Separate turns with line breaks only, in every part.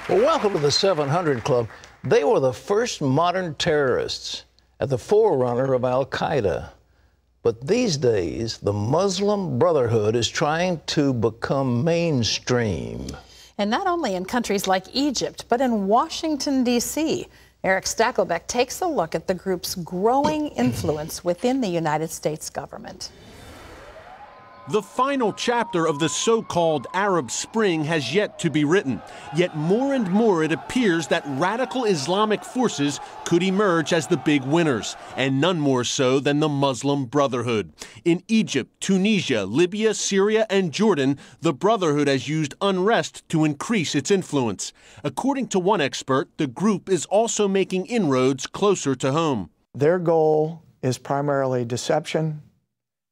Well, welcome to the 700 Club. They were the first modern terrorists at the forerunner of Al-Qaeda. But these days, the Muslim Brotherhood is trying to become mainstream.
And not only in countries like Egypt, but in Washington, D.C. Eric Stakelbeck takes a look at the group's growing influence within the United States government.
The final chapter of the so-called Arab Spring has yet to be written. Yet more and more it appears that radical Islamic forces could emerge as the big winners, and none more so than the Muslim Brotherhood. In Egypt, Tunisia, Libya, Syria, and Jordan, the Brotherhood has used unrest to increase its influence. According to one expert, the group is also making inroads closer to home.
Their goal is primarily deception,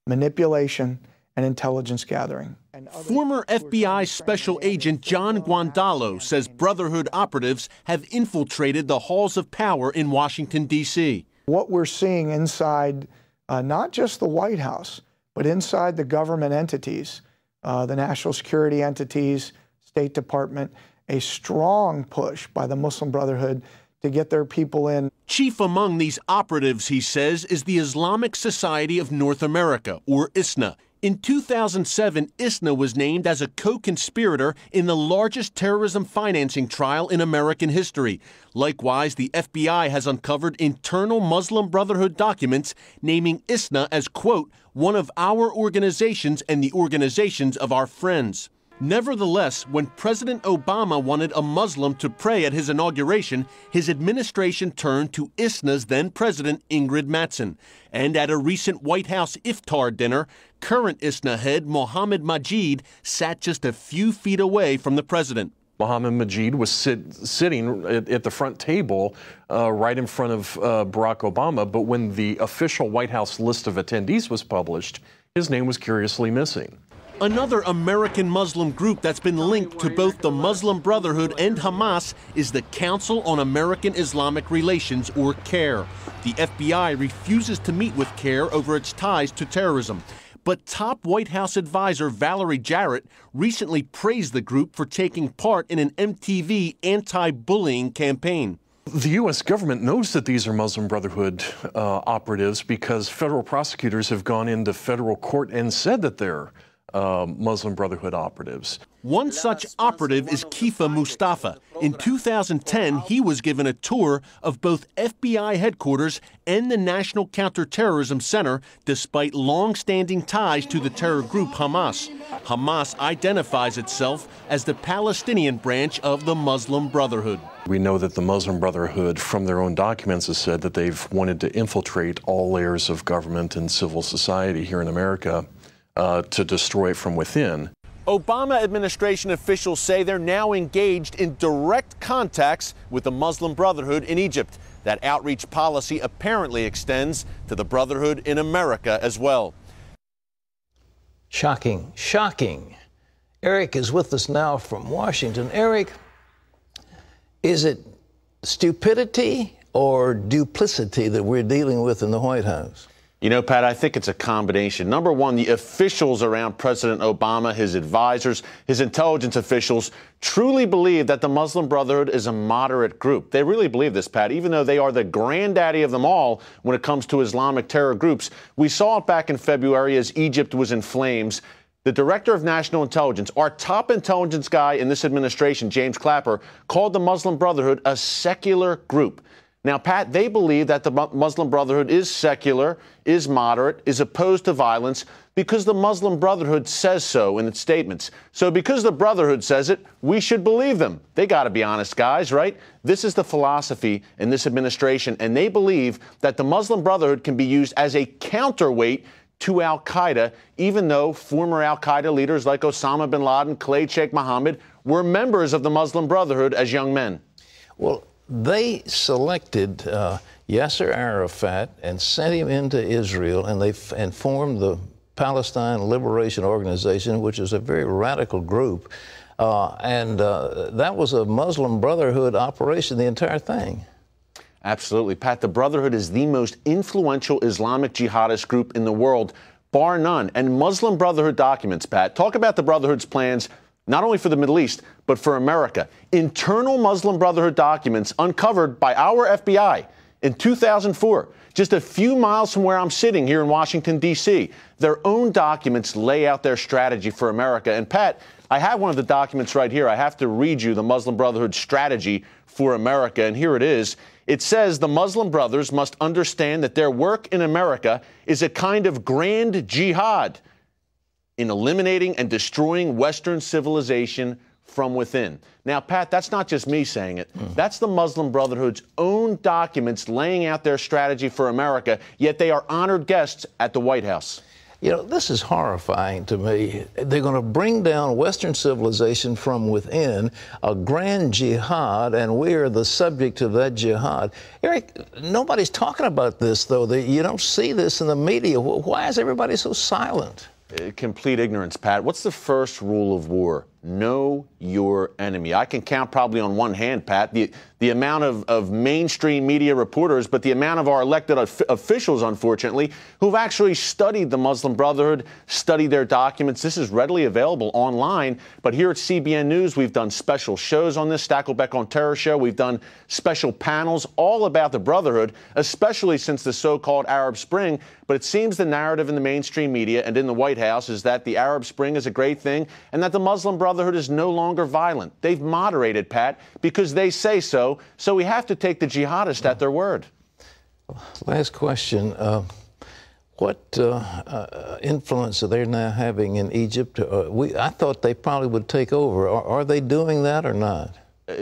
manipulation, and intelligence gathering.
Former FBI Special Agent John Guandalo says Brotherhood operatives have infiltrated the halls of power in Washington, D.C.
What we're seeing inside not just the White House, but inside the government entities, the national security entities, State Department, a strong push by the Muslim Brotherhood to get their people in.
Chief among these operatives, he says, is the Islamic Society of North America, or ISNA. In 2007, ISNA was named as a co-conspirator in the largest terrorism financing trial in American history. Likewise, the FBI has uncovered internal Muslim Brotherhood documents naming ISNA as, quote, one of our organizations and the organizations of our friends. Nevertheless, when President Obama wanted a Muslim to pray at his inauguration, his administration turned to ISNA's then-president Ingrid Mattson. And at a recent White House iftar dinner, current ISNA head Mohammed Majid sat just a few feet away from the president.
Mohammed Majid was sitting at the front table right in front of Barack Obama, but when the official White House list of attendees was published, his name was curiously missing.
Another American Muslim group that's been linked to both the Muslim Brotherhood and Hamas is the Council on American Islamic Relations, or CAIR. The FBI refuses to meet with CAIR over its ties to terrorism. But top White House advisor Valerie Jarrett recently praised the group for taking part in an MTV anti-bullying campaign.
The U.S. government knows that these are Muslim Brotherhood operatives because federal prosecutors have gone into federal court and said that they're Muslim Brotherhood operatives.
One such operative is Kifa Mustafa. In 2010, he was given a tour of both FBI headquarters and the National Counterterrorism Center, despite long-standing ties to the terror group Hamas. Hamas identifies itself as the Palestinian branch of the Muslim Brotherhood.
We know that the Muslim Brotherhood, from their own documents, has said that they've wanted to infiltrate all layers of government and civil society here in America to destroy it from within.
Obama administration officials say they're now engaged in direct contacts with the Muslim Brotherhood in Egypt. That outreach policy apparently extends to the Brotherhood in America as well.
Shocking, shocking. Eric is with us now from Washington. Eric, is it stupidity or duplicity that we're dealing with in the White House?
You know, Pat, I think it's a combination. Number one, the officials around President Obama, his advisors, his intelligence officials, truly believe that the Muslim Brotherhood is a moderate group. They really believe this, Pat, even though they are the granddaddy of them all when it comes to Islamic terror groups. We saw it back in February as Egypt was in flames. The director of national intelligence, our top intelligence guy in this administration, James Clapper, called the Muslim Brotherhood a secular group. Now, Pat, they believe that the Muslim Brotherhood is secular, is moderate, is opposed to violence because the Muslim Brotherhood says so in its statements. So because the Brotherhood says it, we should believe them. They got to be honest guys, right? This is the philosophy in this administration, and they believe that the Muslim Brotherhood can be used as a counterweight to al-Qaeda, even though former al-Qaeda leaders like Osama bin Laden, Khalid Sheikh Mohammed were members of the Muslim Brotherhood as young men.
Well, they selected Yasser Arafat and sent him into Israel, and formed the Palestine Liberation Organization, which is a very radical group. That was a Muslim Brotherhood operation, the entire thing.
Absolutely, Pat. The Brotherhood is the most influential Islamic jihadist group in the world, bar none. And Muslim Brotherhood documents, Pat, talk about the Brotherhood's plans not only for the Middle East, but for America. Internal Muslim Brotherhood documents uncovered by our FBI in 2004, just a few miles from where I'm sitting here in Washington, D.C. Their own documents lay out their strategy for America. And Pat, I have one of the documents right here. I have to read you the Muslim Brotherhood strategy for America, and here it is. It says the Muslim Brothers must understand that their work in America is a kind of grand jihad in eliminating and destroying Western civilization from within. Now, Pat, that's not just me saying it. That's the Muslim Brotherhood's own documents laying out their strategy for America, yet they are honored guests at the White House.
You know, this is horrifying to me. They're going to bring down Western civilization from within, a grand jihad, and we are the subject of that jihad. Eric, nobody's talking about this, though. You don't see this in the media. Why is everybody so silent?
Complete ignorance, Pat. What's the first rule of war? Know your enemy. I can count probably on one hand, Pat, the amount of mainstream media reporters, but the amount of our elected officials, unfortunately, who've actually studied the Muslim Brotherhood, studied their documents. This is readily available online. But here at CBN News, we've done special shows on this, Stacklebeck on Terror show. We've done special panels all about the Brotherhood, especially since the so-called Arab Spring. But it seems the narrative in the mainstream media and in the White House is that the Arab Spring is a great thing and that the Muslim Brotherhood is no longer violent. They've moderated, Pat, because they say so. So we have to take the jihadists at their word.
Last question. What influence are they now having in Egypt? I thought they probably would take over. Are they doing that or not?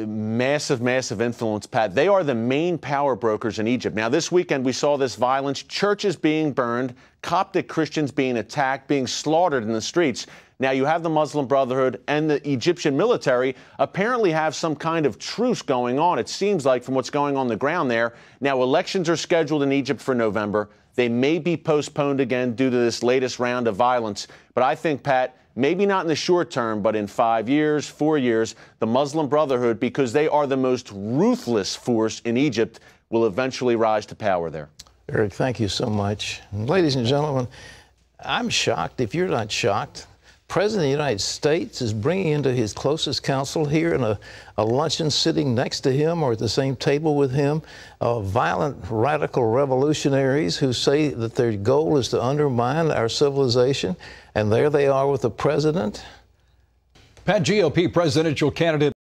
Massive, massive influence, Pat. They are the main power brokers in Egypt. Now, this weekend, we saw this violence, churches being burned, Coptic Christians being attacked, being slaughtered in the streets. Now, you have the Muslim Brotherhood and the Egyptian military apparently have some kind of truce going on, it seems like, from what's going on the ground there. Now, elections are scheduled in Egypt for November. They may be postponed again due to this latest round of violence. But I think, Pat, maybe not in the short term, but in 5 years, 4 years, the Muslim Brotherhood, because they are the most ruthless force in Egypt, will eventually rise to power there.
Eric, thank you so much. And ladies and gentlemen, I'm shocked, if you're not shocked. President of the United States is bringing into his closest counsel here in a luncheon sitting next to him or at the same table with him, violent radical revolutionaries who say that their goal is to undermine our civilization. And there they are with the president.
Pat, GOP presidential candidate